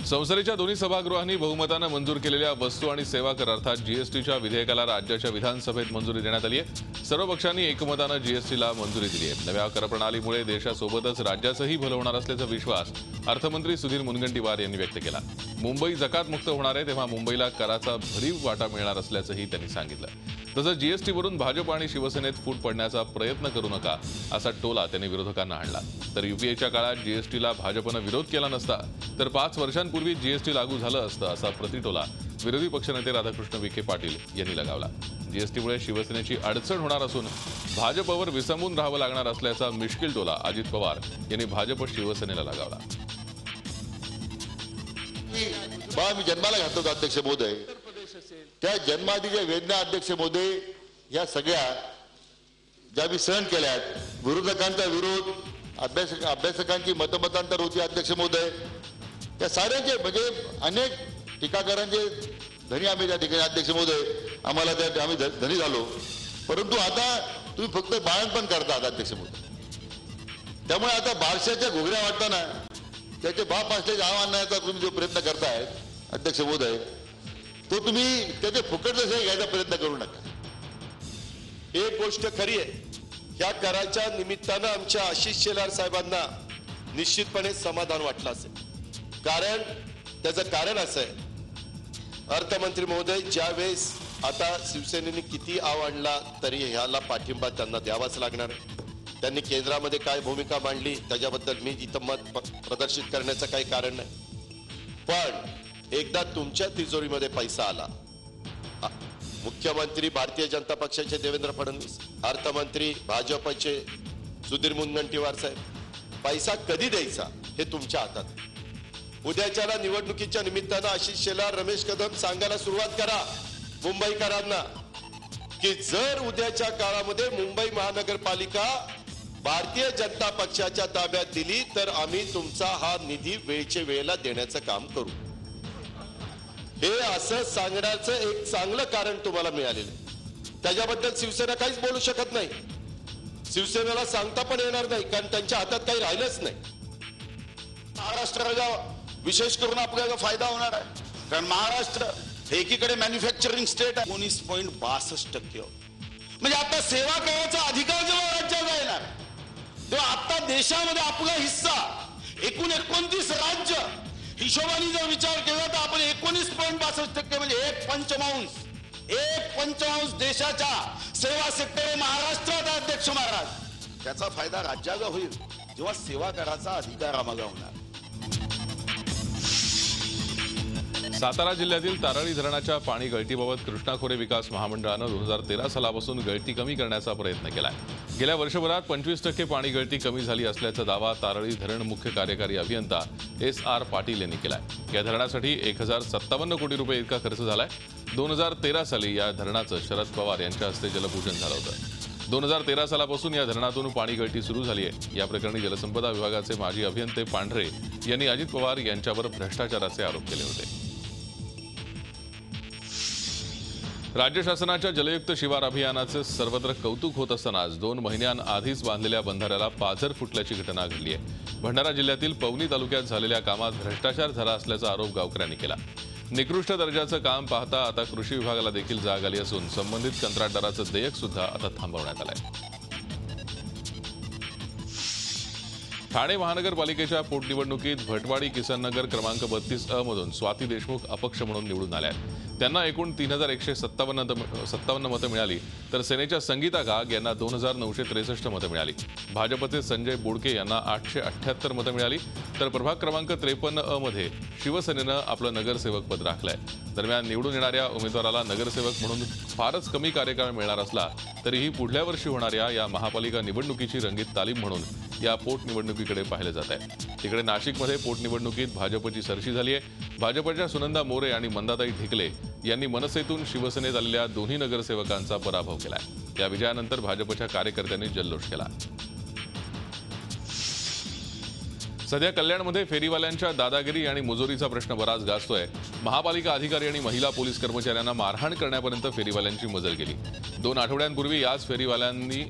संसदेच्या दोन्ही सभागृहांनी बहुमताने मंजूर केलेल्या वस्तू आणि सेवा कर अर्थात जीएसटीच्या विधेयकाला राज्याच्या विधानसभेत मंजुरी देण्यात आली आहे। सर्व पक्षांनी एकमताने जीएसटीला मंजुरी दिली आहे। नव्या कर प्रणालीमुळे देशासोबतच राज्याचंही भलं होणार असल्याचा विश्वास अर्थमंत्री सुधीर मुनगंटीवार यांनी व्यक्त केला। मुंबई जकात मुक्त होणार आहे तेव्हा मुंबईला कराचा भरीव वाटा मिळणार असल्याचंही त्यांनी सांगितलं। तसंच जीएसटीवरून भाजप आणि शिवसेनेत फूट पडण्याचा प्रयत्न करू नका असा टोला त्यांनी विरोधकांना हाणला। तर यूपीएच्या काळात जीएसटीला भाजपने विरोध केला नसता तर 5 वर्षांपूर्वी जीएसटी लागू झालं असतं असा प्रतिटोला विरोधी पक्षनेते राधाकृष्ण विखे पाटील यांनी लगावला। जीएसटीमुळे शिवसेनेची अडचण होणार असून भाजपवर विसंबून राहावं लागणार असल्याचा मिश्किल टोला अजित पवार यांनी भाजप शिवसेनेला लगावला। मी जन्माला घातलो अध्यक्ष महोदय, त्या जन्माआधीच्या वेदना अध्यक्ष महोदय या सगळ्या ज्या मी सहन केल्यात, विरोधकांचा विरोध, अभ्यासकांची मतमतांतर होती अध्यक्ष महोदय, या साऱ्यांचे म्हणजे अनेक टीकाकारांचे धनी आम्ही त्या ठिकाणी अध्यक्ष महोदय, आम्हाला त्या आम्ही धनी झालो। परंतु आता तुम्ही फक्त बाळणपण करतात अध्यक्ष महोदय। त्यामुळे आता बारशाच्या घोगऱ्या वाटताना त्याचे बाप असल्याचे आव्हानाचा तुम्ही जो प्रयत्न करतायत अध्यक्ष महोदय, तो तुम्ही त्याचे फुकट जसे घ्यायचा प्रयत्न करू नका। एक गोष्ट खरी आहे, या कराच्या निमित्तानं आमच्या आशिष शेलार साहेबांना निश्चितपणे समाधान वाटलं असेल। कारण त्याचं कारण असं आहे, अर्थमंत्री महोदय ज्यावेळेस आता शिवसेनेने किती आव आणला तरी ह्याला पाठिंबा त्यांना द्यावाच लागणार आहे। त्यांनी केंद्रामध्ये काय भूमिका मांडली त्याच्याबद्दल मी इथं मत प्रदर्शित करण्याचं काही कारण नाही। पण एकदा तुमच्या तिजोरीमध्ये पैसा आला, मुख्यमंत्री भारतीय जनता पक्षाचे देवेंद्र फडणवीस, अर्थमंत्री भाजपचे सुधीर मुनगंटीवार साहेब, पैसा कधी द्यायचा हे तुमच्या हातात। उद्याच्या निवडणुकीच्या निमित्तानं आशिष शेलार, रमेश कदम सांगायला सुरुवात करा मुंबईकरांना की जर उद्याच्या काळामध्ये मुंबई महानगरपालिका भारतीय जनता पक्षाच्या ताब्यात दिली तर आम्ही तुमचा हा निधी वेळच्या वेळेला देण्याचं काम करू। हे असं सांगण्याचं एक चांगलं कारण तुम्हाला मिळालेलं आहे। त्याच्याबद्दल शिवसेना काहीच बोलू शकत नाही, शिवसेनेला सांगता पण येणार नाही, कारण त्यांच्या हातात काही राहिलंच नाही। महाराष्ट्राला विशेष करून आपल्याला फायदा होणार आहे, कारण महाराष्ट्र एकीकडे मॅन्युफॅक्चरिंग स्टेट आहे, 19.62%। म्हणजे आता सेवा करायचा अधिकार जेव्हा राज्याला येणार तेव्हा आता देशामध्ये आपला हिस्सा एकूण 29 राज्य हिशोबाने जर विचार केला तर आपण 19.62% म्हणजे 1/5 देशाच्या सेवा सेक्टर महाराष्ट्रात अध्यक्ष महाराज। त्याचा फायदा राज्याला होईल जेव्हा सेवा करायचा अधिकार आम्हाला होणार। सातारा जिल्ह्यातील तारळी धरणाच्या पाणी गळतीबाबत कृष्णा खोरे विकास महामंडळानं 2013 सालापासून गळती कमी करण्याचा प्रयत्न केलाय। गेल्या वर्षभरात 25% पाणी गळती कमी झाली असल्याचा दावा तारळी धरण मुख्य कार्यकारी अभियंता SR पाटील यांनी केलाय। या धरणासाठी 1057 कोटी रुपये इतका खर्च झालाय। 2013 साली या धरणाचं शरद पवार यांच्या हस्ते जलपूजन झालं होतं। 2013 सालापासून या धरणातून पाणी गळती सुरू झाली आहे। या प्रकरणी जलसंपदा विभागाचे माजी अभियंते पांढरे यांनी अजित पवार यांच्यावर भ्रष्टाचाराचे आरोप केले होते। राज्य शासनाच्या जलयुक्त शिवार अभियानाचे सर्वत्र कौतुक होत असतानाच 2 महिन्यांआधीच बांधलेल्या बंधाऱ्याला पाझर फुटल्याची घटना घडली आहे। भंडारा जिल्ह्यातील पवनी तालुक्यात झालेल्या कामात भ्रष्टाचार झाला असल्याचा आरोप गावकऱ्यांनी केला। निकृष्ट दर्जाचं काम पाहता आता कृषी विभागाला देखील जाग आली असून संबंधित कंत्राटदाराचं देयक सुद्धा आता थांबवण्यात आलंय। ठाणे महानगरपालिकेच्या पोटनिवडणुकीत भटवाडी किसननगर क्रमांक 32 मधून स्वाती देशमुख अपक्ष म्हणून निवडून आल्या आहेत। त्यांना एकूण 3157 मतं मिळाली तर सेनेच्या संगीता घाग यांना 2963 मतं मिळाली। भाजपचे संजय बोडके यांना 878 मतं मिळाली तर प्रभाग क्रमांक 53 मध्ये शिवसेनेनं आपलं नगरसेवक पद राखलंय। दरम्यान निवडून येणाऱ्या उमेदवाराला नगरसेवक म्हणून फारच कमी कार्यकाळ मिळणार असला तरीही पुढल्या वर्षी होणाऱ्या या महापालिका निवडणुकीची रंगीत तालीम म्हणून या पोटनिवडणुकीकडे पाहिले जात आहे। तिकडे नाशिकमध्ये पोटनिवडणुकीत भाजपची सरशी झाली आहे। भाजपच्या सुनंदा मोरे आणि मंदाताई ढिकले यांनी मनसेतून शिवसेनेत आलेल्या दोन्ही नगरसेवकांचा पराभव केलाय। या विजयानंतर भाजपच्या कार्यकर्त्यांनी जल्लोष केला। सध्या कल्याणमध्ये फेरीवाल्यांच्या दादागिरी आणि मुजोरीचा प्रश्न बराच गाजतोय। महापालिका अधिकारी आणि महिला पोलीस कर्मचाऱ्यांना मारहाण करण्यापर्यंत फेरीवाल्यांची मजल गेली। 2 आठवड्यांपूर्वी याच फेरीवाल्यांनी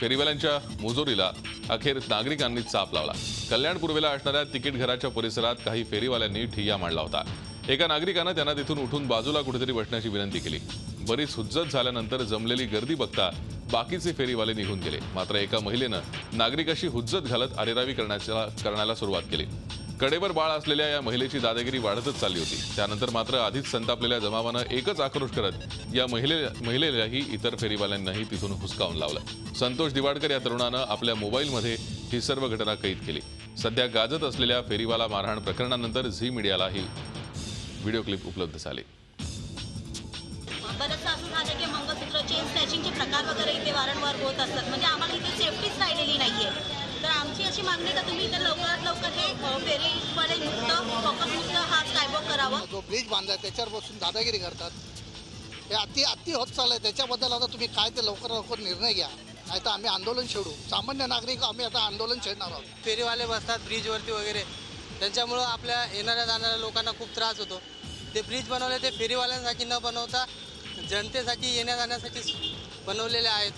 फेरीवाल्यांच्या मुजोरीला अखेर नागरिकांनी चाप लावला. कल्याण पूर्वेला असणाऱ्या तिकीट घराच्या परिसरात काही फेरीवाल्यांनी ठिय्या मांडला होता. एका नागरिकानं त्यांना तिथून उठून बाजूला कुठेतरी बसण्याची विनंती केली. बरीच हुज्जत झाल्यानंतर जमलेली गर्दी बघता बाकीचे फेरीवाले निघून गेले. मात्र एका महिलेनं नागरिकाशी हुज्जत घालत अरेरावी करण्याला सुरुवात केली. कडेवर बाळ असलेल्या या महिलेची दादागिरी वाढतच चालली होती. त्यानंतर मात्र आधीच संतापलेल्या जमावानं एकच आक्रोश करत या महिलेलाही इतर फेरीवाल्यांनाही तिथून हुसकावून लावलं. संतोष दिवाडकर या तरुणानं आपल्या मोबाईलमध्ये ही सर्व घटना कैद केली. सध्या गाजत असलेल्या फेरीवाला मारहाण प्रकरणानंतर झी मीडियाला ही व्हिडिओ क्लिप उपलब्ध झाली. बरंचसं असं झालं की मंगळसूत्र चेन स्नॅचिंगचे प्रकार वगैरे इथे वारंवार होत असतात. म्हणजे आम्हाला इथे सेफ्टीच राहिलेली नाहीये. तर आमची अशी मागणी आहे का तुम्ही इथे लवकरात लवकर हे फेरीवाले मुक्त फोकस मुक्त हा स्कायवॉक करावा. जो ब्रिज बांधलाय त्याच्यावर बसून दादागिरी करतात. हे अति होत चाललंय. त्याच्याबद्दल आता तुम्ही काय ते लवकर निर्णय घ्या, नाही तर आम्ही आंदोलन छेडू. सामान्य नागरिक आम्ही आता आंदोलन छेडणार आहोत. फेरीवाले बसतात ब्रिजवरती वगैरे, त्यांच्यामुळं आपल्या येणाऱ्या जाणाऱ्या लोकांना खूप त्रास होतो. ते ब्रिज बनवले ते फेरीवाल्यांसाठी न बनवता जनतेसाठी येण्या जाण्यासाठी बनवलेले आहेत.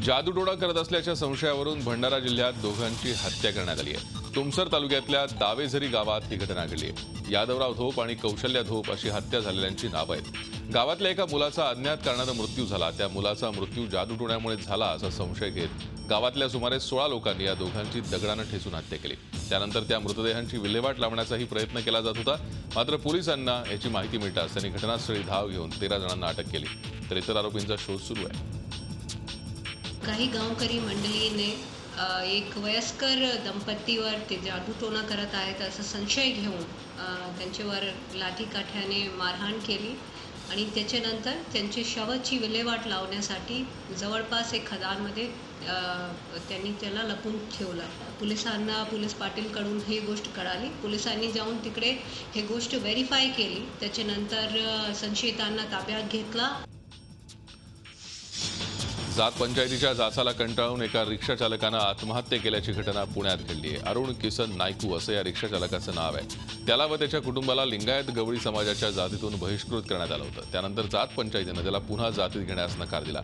जादूटोणा करत असल्याच्या संशयावरून भंडारा जिल्ह्यात दोघांची हत्या करण्यात आली आहे. तुमसर तालुक्यातल्या दावेझरी गावात ही घटना घडली आहे. यादवराव धोप आणि कौशल्या धोप अशी हत्या झालेल्यांची नावं आहेत. गावातल्या एका मुलाचा अज्ञात कारणानं मृत्यू झाला. त्या मुलाचा मृत्यू जादूटोण्यामुळे झाला असा संशय घेत गावातल्या सुमारे 16 लोकांनी या दोघांची दगडानं ठेचून हत्या केली. त्यानंतर त्या मृतदेहांची विल्हेवाट लावण्याचाही प्रयत्न केला जात होता. मात्र पोलिसांना याची माहिती मिळताच त्यांनी घटनास्थळी धाव घेऊन 13 जणांना अटक केली. तर इतर आरोपींचा शोध सुरू आहे. काही गावकरी मंडळीने एक वयस्कर दंपतीवर ते जादूटोणा करत आहेत असं संशय घेऊन त्यांच्यावर लाठीकाठ्याने मारहाण केली आणि त्याच्यानंतर त्यांची शवाची विल्हेवाट लावण्यासाठी जवळपास एक खदानमध्ये त्यांनी त्याला लपून ठेवलं. पोलिसांना पोलीस पाटीलकडून ही गोष्ट कळाली. पोलिसांनी जाऊन तिकडे ही गोष्ट व्हेरीफाय केली. त्याच्यानंतर संशयितांना ताब्यात घेतला. जात पंचायतीच्या जाचाला कंटाळून एका रिक्षा चालकानं आत्महत्या केल्याची घटना पुण्यात घडली आहे. अरुण किसन नायकू असं या रिक्षा चालकाचं नाव आहे. त्याला व त्याच्या कुटुंबाला लिंगायत गवळी समाजाच्या जातीतून बहिष्कृत करण्यात आलं होतं. त्यानंतर जात पंचायतीनं त्याला पुन्हा जातीत घेण्यास नकार दिला.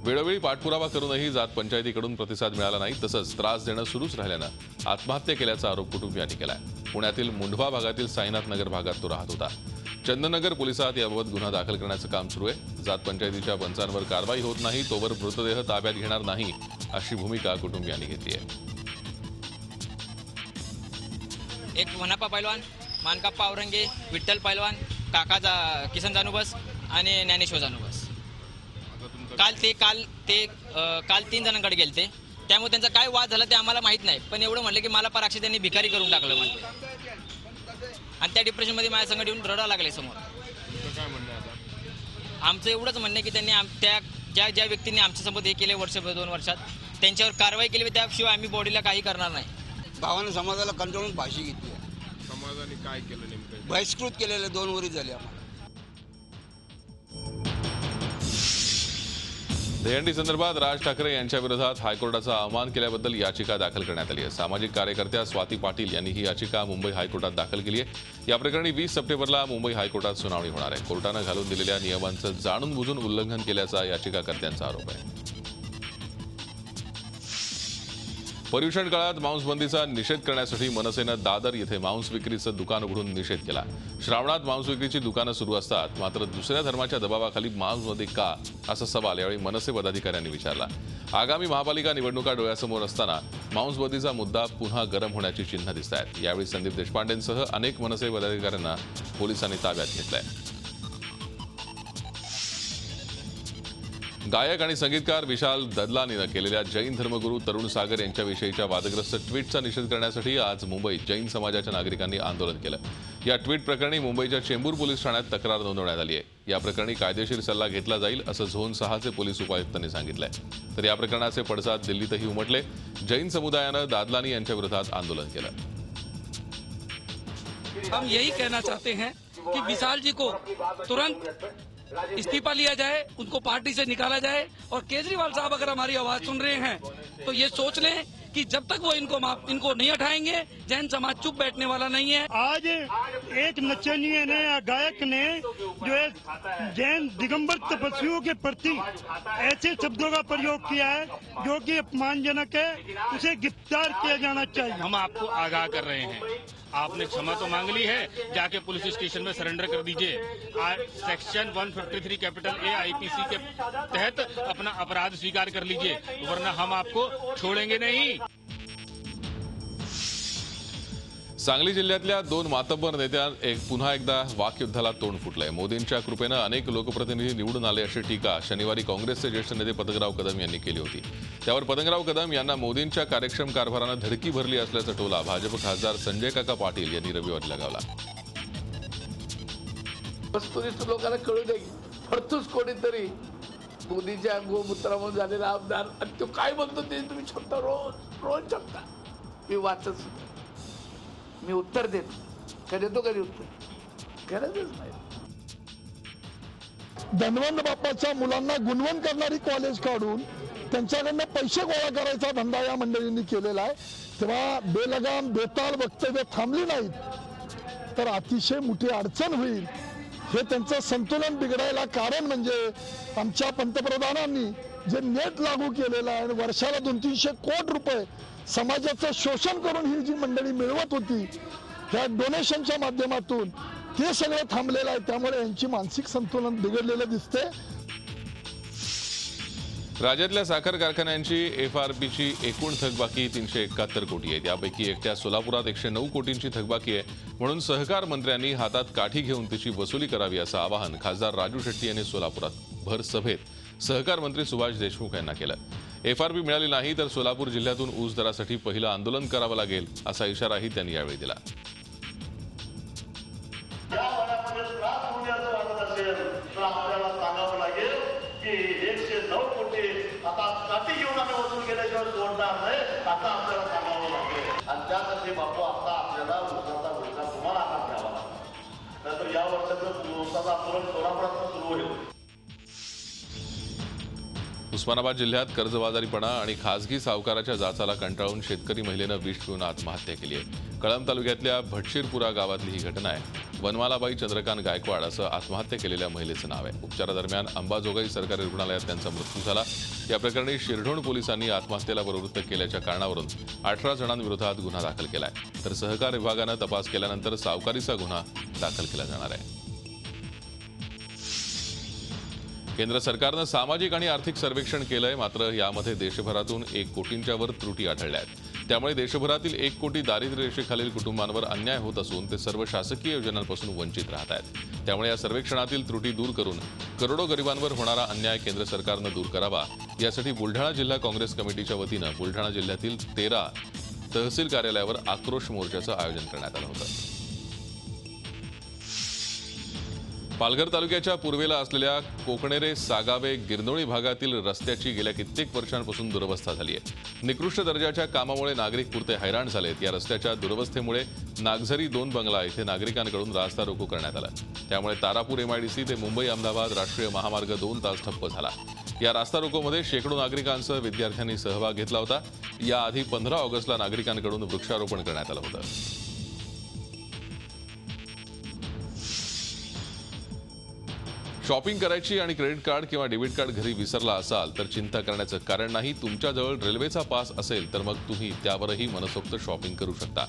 वेळोवेळी पाठपुरावा करूनही जात पंचायतीकडून प्रतिसाद मिळाला नाही. तसंच त्रास देणं सुरूच राहिल्यानं आत्महत्या केल्याचा आरोप कुटुंबियांनी केलाय. पुण्यातील मुंढवा भागातील साईनाथ नगर भागात तो राहत होता. चंदननगर पोलिसात याबाबत गुन्हा दाखल करण्याचं काम सुरू आहे. जात पंचायतीच्या पंचांवर कारवाई होत नाही तोवर मृतदेह ताब्यात घेणार नाही अशी भूमिका कुटुंबियांनी घेतली आहे. एक वनाप्पा पैलवान, मानकाप्पा औरंगे, विठ्ठल पैलवान, काका किसन जानूबस आणि ज्ञानेश्वर जानूबस. काल 3 जणांकडे गेलते. त्यामुळे त्यांचा काय वाद झाला ते आम्हाला माहित नाही. पण एवढं म्हटलं की मला पराक्षी त्यांनी भिकारी करून टाकलं म्हणते. आणि त्या डिप्रेशनमध्ये माझ्या संगत येऊन रडा लागले समोर. आमचं एवढंच म्हणणं आहे की त्यांनी त्या ज्या व्यक्तींनी आमच्यासोबत हे केले वर्षभर 2 वर्षात त्यांच्यावर कारवाई केली. त्याशिवाय आम्ही बॉडीला काही करणार नाही. भावानं समाजाला कंटाळून फाशी घेतली. समाजाने काय केलं नेमकं? बहिष्कृत केलेले 2 वरी झाले आम्हाला. दहीहंडी संदर्भात राज ठाकरे यांच्या विरोधात हायकोर्टाचा अवमान केल्याबद्दल याचिका दाखल करण्यात आली आहे. सामाजिक कार्यकर्त्या स्वाती पाटील यांनी ही याचिका मुंबई हायकोर्टात दाखल केली आहे. या प्रकरणी 20 सप्टेंबरला मुंबई हायकोर्टात सुनावणी होणार आहे. कोर्टानं घालून दिलेल्या नियमांचं जाणून बुजून उल्लंघन केल्याचा याचिकाकर्त्यांचा आरोप आहे. पर्युषण काळात मांसबंदीचा निषेध करण्यासाठी मनसेनं दादर येथे मांस विक्रीचं दुकान उघडून निषेध केला. श्रावणात मांस विक्रीची दुकानं सुरू असतात, मात्र दुसऱ्या धर्माच्या दबावाखाली मांसबंदी का असा सवाल यावेळी मनसे पदाधिकाऱ्यांनी विचारला. आगामी महापालिका निवडणुका डोळ्यासमोर असताना मांसबंदीचा मुद्दा पुन्हा गरम होण्याची चिन्ह दिसत आहेत. यावेळी संदीप देशपांडेंसह अनेक मनसे पदाधिकाऱ्यांना पोलिसांनी ताब्यात घेतलंय. गायक आणि संगीतकार विशाल ददलानीनं केलेल्या जैन धर्मगुरू तरुण सागर यांच्याविषयीच्या वादग्रस्त ट्विटचा निषेध करण्यासाठी आज मुंबईत जैन समाजाच्या नागरिकांनी आंदोलन केलं. या ट्विट प्रकरणी मुंबईच्या चेंबूर पोलीस ठाण्यात तक्रार नोंदवण्यात आली आहे. या प्रकरणी कायदेशीर सल्ला घेतला जाईल असं झोन 6चे पोलीस उपायुक्तांनी सांगितलंय. तर या प्रकरणाचे पडसाद दिल्लीतही उमटले. जैन समुदायानं दादलानी यांच्या विरोधात आंदोलन केलं. हम यही कहना चाहते हैं कि विशाल जी को तुरंत इस्तीफा लिया जाए, उनको पार्टी से निकाला जाए और केजरीवाल साहब अगर हमारी आवाज सुन रहे हैं तो ये सोच लें कि जब तक वो इनको नहीं हटाएंगे जैन समाज चुप बैठने वाला नहीं है। आज एक नचनिए ने या गायक ने जो है जैन दिगंबर तपस्वियों के प्रति ऐसे शब्दों का प्रयोग किया है जो कि अपमानजनक है, उसे गिरफ्तार किया जाना चाहिए। हम आपको आगाह कर रहे हैं, आपने क्षमा तो मांग ली है, जाके पुलिस स्टेशन में सरेंडर कर दीजिए। सेक्शन 153 कैपिटल ए आईपीसी के तहत अपना अपराध स्वीकार कर लीजिए, वरना हम आपको छोड़ेंगे नहीं। सांगली जिल्ह्यातल्या 2 मातब्बर नेत्या पुन्हा एकदा वाकयुद्धाला तोंड फुटलंय। मोदींच्या कृपेनं अनेक लोकप्रतिनिधी निवडून आले अशी टीका शनिवारी काँग्रेसचे ज्येष्ठ नेते पतंगराव कदम यांनी केली होती। त्यावर पतंगराव कदम यांना मोदींच्या कार्यक्षम कारभारानं धडकी भरली असल्याचा टोला भाजप खासदार संजय काका पाटील यांनी रविवारी लगावला। वस्तुनिष्ठ लोकांना कळू दे, फडतूस कोणीतरी मोदीच्या गोमूत्रामध्ये झालेला आमदार आणि तो काय म्हणतो ते तुम्ही छप्ता रोज छप्ता मी वाचत सुद्धा मी उत्तर देतो, कधी तो कधी उत्तर गरजच नाही। धनवंत बाप्पाच्या मुलांना गुणवंत करणारी कॉलेज काढून त्यांच्याकडनं पैसे गोळा करायचा धंदा या मंडळींनी केलेला आहे। तेव्हा बेलगाम बेताल वक्तव्य थांबली नाहीत तर अतिशय मोठी अडचण होईल। हे त्यांचं संतुलन बिघडायला कारण म्हणजे आमच्या पंतप्रधानांनी जे नेट लागू केलेलं आहे, वर्षाला 200-300 कोटी रुपये समाजाचं शोषण करून ही जी मंडळी मिळवत होती त्या डोनेशनच्या माध्यमातून, ते सगळं थांबलेलं आहे। त्यामुळे यांची मानसिक संतुलन बिघडलेलं दिसते। राज्यातल्या साखर कारखान्यांची एफआरपीची एकूण थकबाकी 371 कोटी आहे। त्यापैकी एकट्या सोलापुरात 109 कोटींची थकबाकी आहे, म्हणून सहकार मंत्र्यांनी हातात काठी घेऊन तिची वसुली करावी असं आवाहन खासदार राजू शेट्टी यांनी सोलापुरात भर सभेत सहकार मंत्री सुभाष देशमुख यांना केलं। एफआरपी मिळाली नाही तर सोलापूर जिल्ह्यातून ऊस दरासाठी पहिलं आंदोलन करावं लागेल असा इशाराही त्यांनी यावेळी दिला। आपल्याला सांगावं लागेल की 109 कोटी आता काठी घेऊन आम्ही वसूल केल्याशिवाय सोडणार नाही, आता आपल्याला सांगावं लागेल। आणि त्यासाठी बापू आता आपल्याला ऊसाचा पैसा तुम्हाला हातात घ्यावा लागेल, नाहीतर या वर्षाचं ऊसाचं आंदोलन सोलापुरात सुरू होईल। उस्मानाबाद जिल्ह्यात कर्जबाजारीपणा आणि खासगी सावकाराच्या जाचाला कंटाळून शेतकरी महिलेनं विष पिऊन आत्महत्या केली आहे। कळंब तालुक्यातल्या भटशिरपुरा गावातली ही घटना आहे। वनमालाबाई चंद्रकांत गायकवाड असं आत्महत्या केलेल्या महिलेचं नाव आहे। उपचारादरम्यान अंबाजोगाई सरकारी रुग्णालयात त्यांचा मृत्यू झाला। या प्रकरणी शिरढोण पोलिसांनी आत्महत्येला प्रवृत्त केल्याच्या कारणावरून 18 जणांविरोधात गुन्हा दाखल केलाय, तर सहकार विभागानं तपास केल्यानंतर सावकारीचा गुन्हा दाखल केला जाणार आहे। केंद्र सरकारनं सामाजिक आणि आर्थिक सर्वेक्षण केलंय, मात्र यामध्ये देशभरातून 1 कोटींच्या वर त्रुटी आढळल्या आहेत। त्यामुळे देशभरातील 1 कोटी दारिद्र्य रेषेखालील कुटुंबांवर अन्याय होत असून ते सर्व शासकीय योजनांपासून वंचित राहत आहेत। त्यामुळे या सर्वेक्षणातील त्रुटी दूर करून करोडो गरिबांवर होणारा अन्याय केंद्र सरकारनं दूर करावा, यासाठी बुलढाणा जिल्हा काँग्रेस कमिटीच्या वतीनं बुलढाणा जिल्ह्यातील 13 तहसील कार्यालयावर आक्रोश मोर्चाचं आयोजन करण्यात आलं होतं। पालघर तालुक्याच्या पूर्वेला असलेल्या कोकणेरे सागावे गिरनोळी भागातील रस्त्याची गेल्या कित्येक वर्षांपासून दुरवस्था झाली आहे। निकृष्ट दर्जाच्या कामामुळे नागरिक पुरते हैराण झालेत। या रस्त्याच्या दुरवस्थेमुळे नागझरी 2 बंगला इथे नागरिकांकडून रास्ता रोको करण्यात आला। त्यामुळे तारापूर एमआयडीसी ते मुंबई अहमदाबाद राष्ट्रीय महामार्ग 2 तास ठप्प झाला। या रास्ता रोकोमध्ये शेकडो नागरिकांसह विद्यार्थ्यांनी सहभाग घेतला होता। याआधी 15 ऑगस्टला नागरिकांकडून वृक्षारोपण करण्यात आलं होतं। शॉपिंग करायची आणि क्रेडिट कार्ड किंवा डेबिट कार्ड घरी विसरला असाल तर चिंता करण्याचं कारण नाही। तुमच्याजवळ रेल्वेचा पास असेल तर मग तुम्ही त्यावरही मनसोक्त शॉपिंग करू शकता।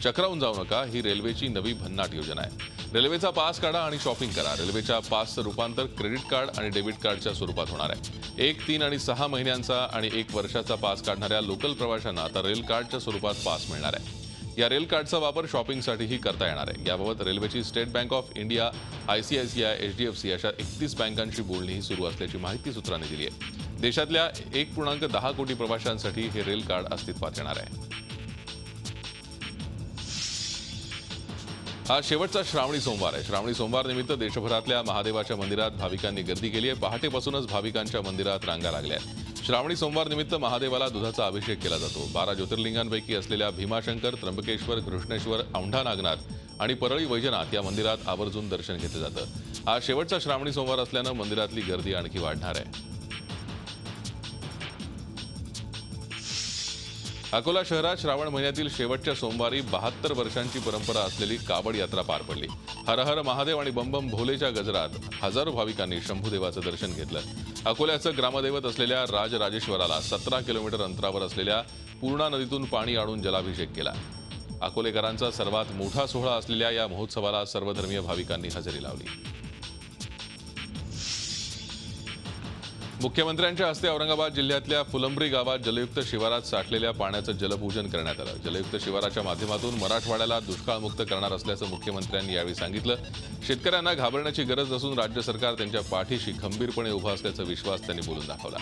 चक्रावून जाऊ नका, ही रेल्वेची नवी भन्नाट योजना आहे। रेल्वेचा पास काढा आणि शॉपिंग करा। रेल्वेच्या पासचं रूपांतर क्रेडिट कार्ड आणि डेबिट कार्डच्या स्वरूपात होणार आहे। 1, 3 आणि 6 महिन्यांचा आणि 1 वर्षाचा पास काढणाऱ्या लोकल प्रवाशांना आता रेल कार्डच्या स्वरूपात पास मिळणार आहे। या रेल कार्डचा वापर शॉपिंगसाठीही करता येणार आहे। याबाबत रेल्वेची state bank of India, ICICI, HDFC अशा 31 बँकांशी बोलणीही सुरू असल्याची माहिती सूत्रांनी दिली आहे। देशातल्या 1.10 कोटी प्रवाशांसाठी हे रेल कार्ड अस्तित्वात येणार आहे। हा शेवटचा श्रावणी सोमवार आहे। श्रावणी सोमवार निमित्त देशभरातल्या महादेवाच्या मंदिरात भाविकांनी गर्दी केली आहे। पहाटेपासूनच भाविकांच्या मंदिरात रांगा लागल्या आहेत। श्रावणी सोमवार निमित्त महादेवाला दुधाचा अभिषेक केला जातो। 12 ज्योतिर्लिंगांपैकी असलेल्या भीमाशंकर, त्र्यंबकेश्वर, घृष्णेश्वर, औंढा नागनाथ आणि परळी वैजनाथ या मंदिरात आवर्जून दर्शन घेतलं जातं। हा शेवटचा श्रावणी सोमवार असल्यानं मंदिरातली गर्दी आणखी वाढणार आहे। अकोला शहरात श्रावण महिन्यातील शेवटच्या सोमवारी 72 वर्षांची परंपरा असलेली कावड यात्रा पार पडली. हर हर महादेव आणि बम बम भोलेच्या गजरात हजारो भाविकांनी शंभूदेवाचं दर्शन घेतलं. अकोल्याचं ग्रामदैवत असलेल्या राजराजेश्वराला 17 किलोमीटर अंतरावर असलेल्या पूर्णा नदीतून पाणी आणून जलाभिषेक केला. अकोलेकरांचा सर्वात मोठा सोहळा असलेल्या या महोत्सवाला सर्वधर्मीय भाविकांनी हजेरी लावली. मुख्यमंत्र्यांच्या हस्ते औरंगाबाद जिल्ह्यातल्या फुलंब्री गावात जलयुक्त शिवारात साठलेल्या पाण्याचं जलपूजन करण्यात आलं. जलयुक्त शिवाराच्या माध्यमातून मराठवाड्याला दुष्काळमुक्त करणार असल्याचं मुख्यमंत्र्यांनी यावेळी सांगितलं. शेतकऱ्यांना घाबरण्याची गरज नसून राज्य सरकार त्यांच्या पाठीशी खंबीरपणे उभं असल्याचा विश्वास त्यांनी बोलून दाखवला.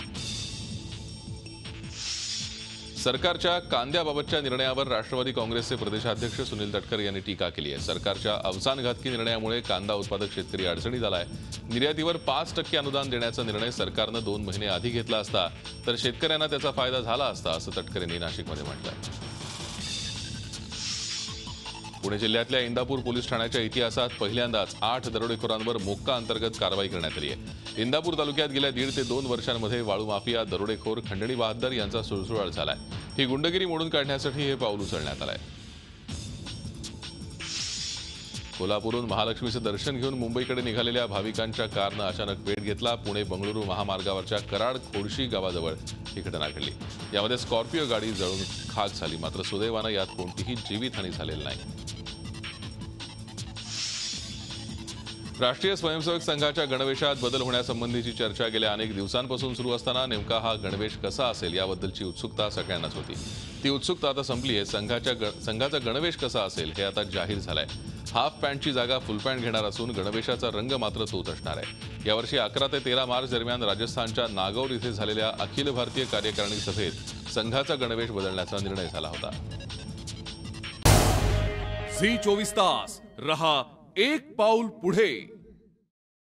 सरकारच्या कांद्याबाबतच्या निर्णयावर राष्ट्रवादी काँग्रेसचे प्रदेशाध्यक्ष सुनील तटकरे यांनी टीका केली आहे. सरकारच्या अवसानघातकी निर्णयामुळे कांदा उत्पादक शेतकरी अडचणीत आलाय. निर्यातीवर 5% अनुदान देण्याचा निर्णय सरकारनं 2 महिने आधी घेतला असता तर शेतकऱ्यांना त्याचा फायदा झाला असता, असं तटकरेंनी नाशिकमध्ये म्हटलं. पुणे जिल्ह्यातल्या इंदापूर पोलीस ठाण्याच्या इतिहासात पहिल्यांदाच 8 दरोडेखोरांवर मोक्का अंतर्गत कारवाई करण्यात आली आहे. इंदापूर तालुक्यात गेल्या 1.5 ते 2 वर्षांमध्ये वाळू माफिया, दरोडेखोर, खंडणी बहाद्दर यांचा सुळसुळाट झालाय. ही गुंडगिरी मोडून काढण्यासाठी हे पाऊल उचलण्यात आलंय. कोल्हापूरहून महालक्ष्मीचं दर्शन घेऊन मुंबईकडे निघालेल्या भाविकांच्या कारनं अचानक पेट घेतला. पुणे बंगळुरू महामार्गावरच्या कराड खोडशी गावाजवळ ही घटना घडली. यामध्ये स्कॉर्पिओ गाडी जळून खाक झाली. मात्र सुदैवानं यात कोणतीही जीवितहानी झालेली नाही. राष्ट्रीय स्वयंसेवक संघाच्या गणवेशात बदल होण्यासंबंधीची चर्चा गेल्या अनेक दिवसांपासून सुरू असताना नेमका हा गणवेश कसा असेल याबद्दलची उत्सुकता सगळ्यांनाच होती. ती उत्सुकता आता संपली आहे. संघाचा गणवेश कसा असेल हे आता जाहीर झालंय. हाफ पॅन्टची जागा फुल पॅन्ट घेणार असून गणवेशाचा रंग मात्र तोच असणार आहे. यावर्षी 11 ते 13 मार्च दरम्यान राजस्थानच्या नागौर इथे झालेल्या अखिल भारतीय कार्यकारिणी सभेत संघाचा गणवेश बदलण्याचा निर्णय झाला होता. झी 24 तास रहा एक पाऊल पुढे.